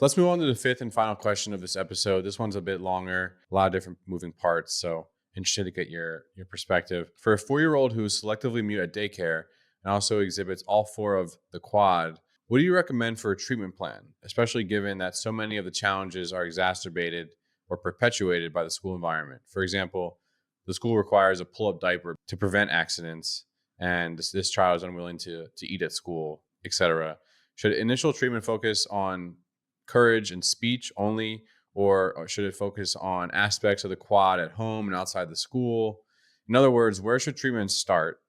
Let's move on to the fifth and final question of this episode. This one's a bit longer, a lot of different moving parts. So interested to get your perspective. For a 4-year-old who is selectively mute at daycare and also exhibits all four of the quad, what do you recommend for a treatment plan, especially given that so many of the challenges are exacerbated or perpetuated by the school environment? For example, the school requires a pull-up diaper to prevent accidents, and this child is unwilling to eat at school, etc. Should initial treatment focus on courage and speech only, or should it focus on aspects of the quad at home and outside the school? In other words, where should treatment start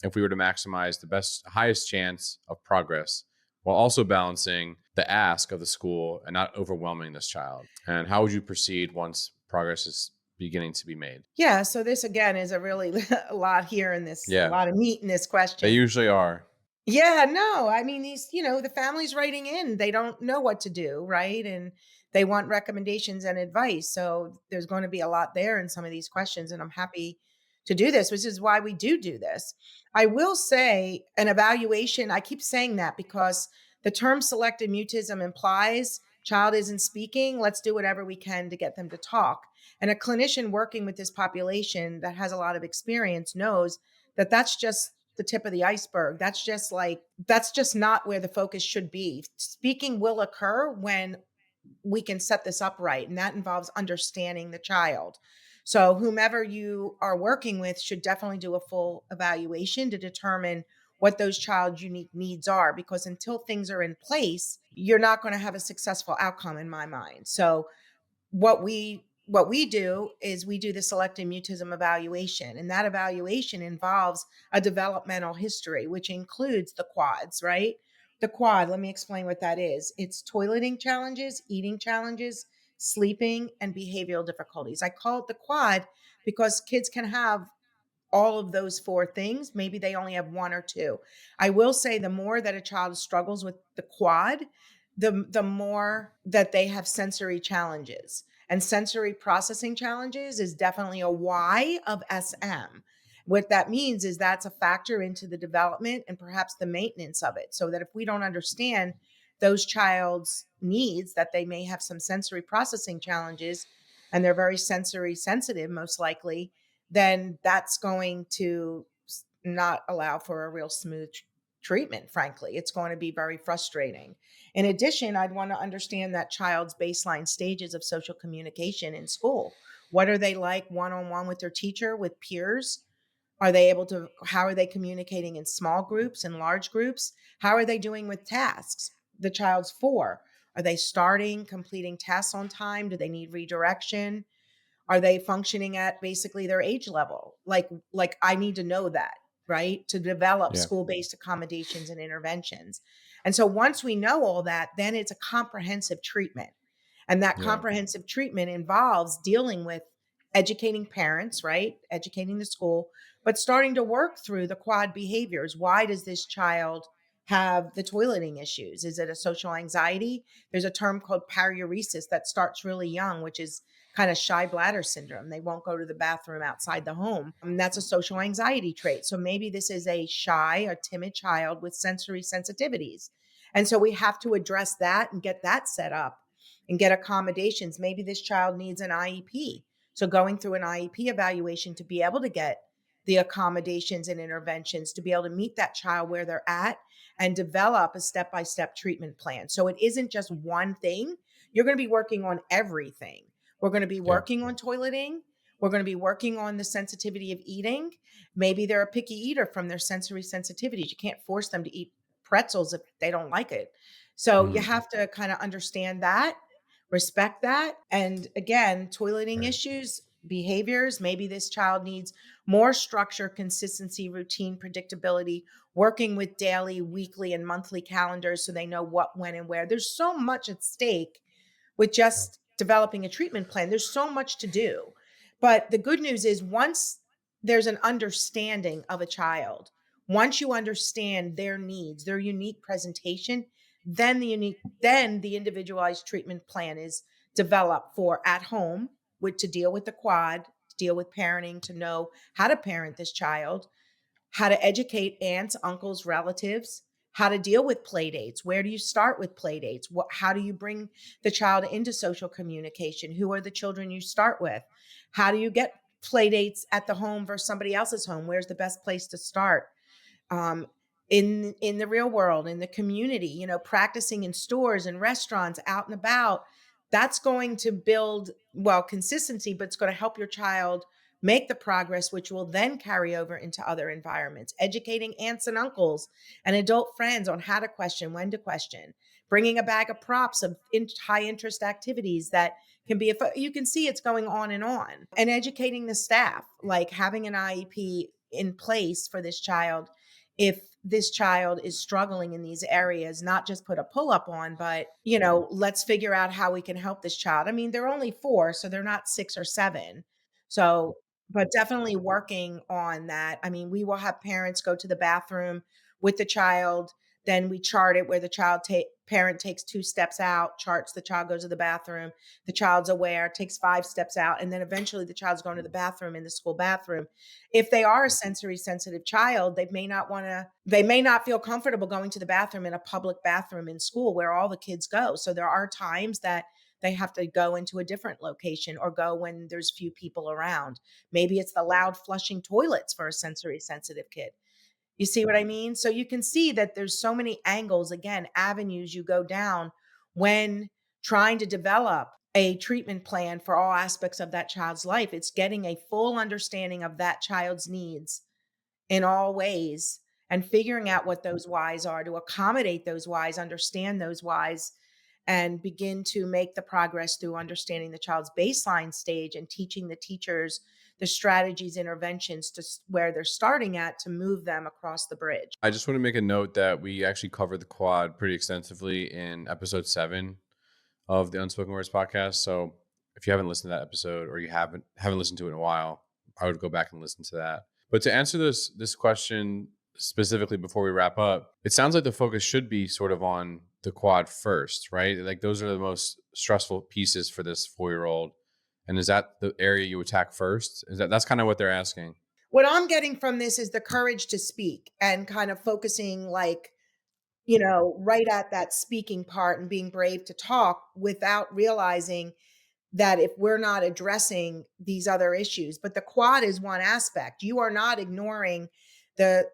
if we were to maximize the highest chance of progress while also balancing the ask of the school and not overwhelming this child? And how would you proceed once progress is beginning to be made? Yeah, so this again is a really a lot here in this, a Yeah, lot of meat in this they question. usually are. Yeah, no, I mean, the families writing in, they don't know what to do, right? And they want recommendations and advice. So there's going to be a lot there in some of these questions. And I'm happy to do this, which is why we do this. I will say an evaluation, I keep saying that because the term selective mutism implies child isn't speaking. Let's do whatever we can to get them to talk. And a clinician working with this population that has a lot of experience knows that that's just the tip of the iceberg. That's just not where the focus should be. Speaking will occur when we can set this up right, and that involves understanding the child. So whomever you are working with should definitely do a full evaluation to determine what those child's unique needs are, because until things are in place, you're not going to have a successful outcome in my mind. So what we do is we do the selective mutism evaluation, and that evaluation involves a developmental history, which includes the quads, right? The quad, let me explain what that is. It's toileting challenges, eating challenges, sleeping, and behavioral difficulties. I call it the quad because kids can have all of those four things. Maybe they only have one or two. I will say the more that a child struggles with the quad, the more that they have sensory challenges. And sensory processing challenges is definitely a Y of SM. What that means is that's a factor into the development and perhaps the maintenance of it. So that if we don't understand those child's needs, that they may have some sensory processing challenges and they're very sensory sensitive, most likely, then that's going to not allow for a real smooth treatment, frankly. It's going to be very frustrating. In addition, I'd want to understand that child's baseline stages of social communication in school. What are they like one on one with their teacher, with peers? How are they communicating in small groups and large groups? How are they doing with tasks? The child's 4. Are they completing tasks on time? Do they need redirection? Are they functioning at basically their age level? Like I need to know that, right? To develop Yeah. school-based accommodations and interventions. And so once we know all that, then it's a comprehensive treatment. And that Yeah. comprehensive treatment involves dealing with educating parents, right? Educating the school, but starting to work through the quad behaviors. Why does this child have the toileting issues? Is it a social anxiety? There's a term called paruresis that starts really young, which is kind of shy bladder syndrome. They won't go to the bathroom outside the home. And that's a social anxiety trait. So maybe this is a shy or timid child with sensory sensitivities. And so we have to address that and get that set up and get accommodations. Maybe this child needs an IEP. So going through an IEP evaluation to be able to get the accommodations and interventions to be able to meet that child where they're at and develop a step-by-step treatment plan. So it isn't just one thing. You're going to be working on everything. We're going to be Yeah. working on toileting. We're going to be working on the sensitivity of eating. Maybe they're a picky eater from their sensory sensitivities. You can't force them to eat pretzels if they don't like it. So you Mhm. have to kind of understand that, respect that. And again, toileting Right. issues, behaviors, maybe this child needs more structure, consistency, routine, predictability, working with daily, weekly, and monthly calendars so they know what, when, and where. There's so much at stake with Yeah. just developing a treatment plan. There's so much to do. But the good news is once there's an understanding of a child, once you understand their needs, their unique presentation, then the individualized treatment plan is developed for at home with to deal with the quad, to deal with parenting, to know how to parent this child, how to educate aunts, uncles, relatives, how to deal with play dates. Where do you start with play dates? How do you bring the child into social communication? Who are the children you start with? How do you get play dates at the home versus somebody else's home? Where's the best place to start? um, in the real world, in the community, practicing in stores and restaurants, out and about. That's going to build, well, consistency, but it's going to help your child make the progress, which will then carry over into other environments. Educating aunts and uncles and adult friends on how to question, when to question, bringing a bag of props of high interest activities that can be, you can see it's going on, and educating the staff, like having an IEP in place for this child. If this child is struggling in these areas, not just put a pull up on, but, let's figure out how we can help this child. I mean, they're only 4, so they're not 6 or 7. So, but definitely working on that. I mean, we will have parents go to the bathroom with the child, then we chart it where the parent takes 2 steps out, charts the child goes to the bathroom, the child's aware, takes 5 steps out, and then eventually the child's going to the bathroom in the school bathroom. If they are a sensory sensitive child, they may not feel comfortable going to the bathroom in a public bathroom in school where all the kids go. So there are times that they have to go into a different location or go when there's few people around. Maybe it's the loud flushing toilets for a sensory sensitive kid. You see what I mean? So you can see that there's so many angles, again, avenues you go down when trying to develop a treatment plan for all aspects of that child's life. It's getting a full understanding of that child's needs in all ways and figuring out what those whys are to accommodate those whys, understand those whys, and begin to make the progress through understanding the child's baseline stage and teaching the teachers the strategies, interventions to where they're starting at to move them across the bridge. I just want to make a note that we actually covered the quad pretty extensively in episode 7 of the Unspoken Words podcast. So if you haven't listened to that episode, or you haven't listened to it in a while, I would go back and listen to that. But to answer this question specifically before we wrap up, it sounds like the focus should be sort of on the quad first, right? Like those are the most stressful pieces for this 4-year-old. And is that the area you attack first? That's kind of what they're asking? What I'm getting from this is the courage to speak and kind of focusing, like, right at that speaking part and being brave to talk without realizing that if we're not addressing these other issues, but the quad is one aspect. You are not ignoring the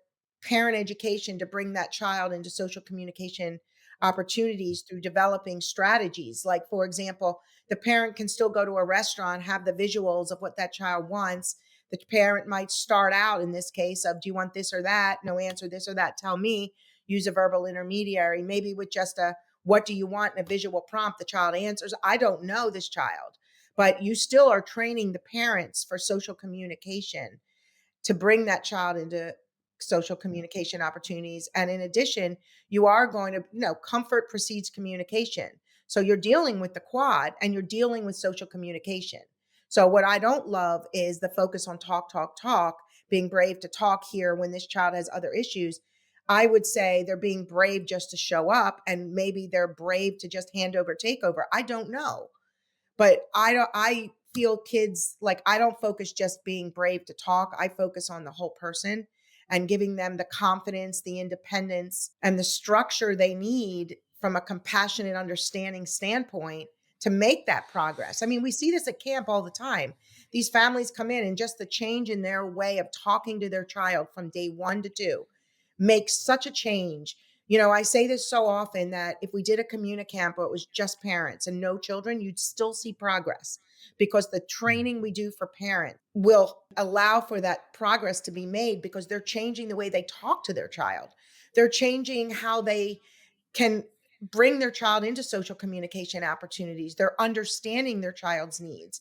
parent education to bring that child into social communication opportunities through developing strategies. Like, for example, the parent can still go to a restaurant, have the visuals of what that child wants. The parent might start out in this case of, do you want this or that? No answer, this or that. Tell me, use a verbal intermediary, maybe with just a, what do you want, in a visual prompt, the child answers, I don't know this child. But you still are training the parents for social communication to bring that child into social communication opportunities. And in addition, you are going to, comfort precedes communication. So you're dealing with the quad and you're dealing with social communication. So what I don't love is the focus on talk, talk, talk, being brave to talk here when this child has other issues. I would say they're being brave just to show up, and maybe they're brave to just hand over, take over. I don't know. But I feel kids, like, I don't focus just being brave to talk. I focus on the whole person and giving them the confidence, the independence, and the structure they need from a compassionate understanding standpoint to make that progress. I mean, we see this at camp all the time. These families come in and just the change in their way of talking to their child from day 1 to 2 makes such a change. I say this so often that if we did a communicamp where it was just parents and no children, you'd still see progress, because the training we do for parents will allow for that progress to be made, because they're changing the way they talk to their child. They're changing how they can bring their child into social communication opportunities. They're understanding their child's needs.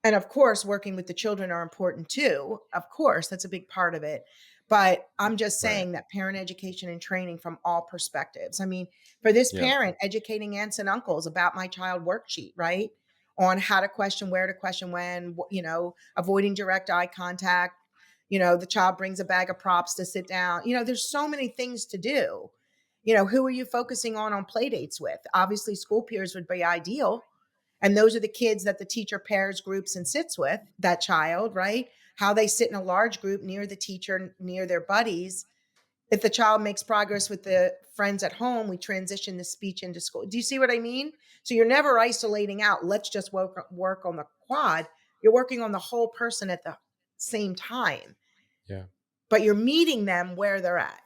And of course, working with the children are important too. Of course, that's a big part of it. But I'm just Right. saying that parent education and training from all perspectives. I mean, for this Yeah. parent, educating aunts and uncles about my child worksheet, right? On how to question, where to question, when, avoiding direct eye contact. The child brings a bag of props to sit down. There's so many things to do. Who are you focusing on play dates with? Obviously, school peers would be ideal, and those are the kids that the teacher pairs groups and sits with that child, right? How they sit in a large group near the teacher, near their buddies, If the child makes progress with the friends at home, we transition the speech into school. Do you see what I mean? So you're never isolating out, let's just work on the quad. You're working on the whole person at the same time, Yeah. but you're meeting them where they're at.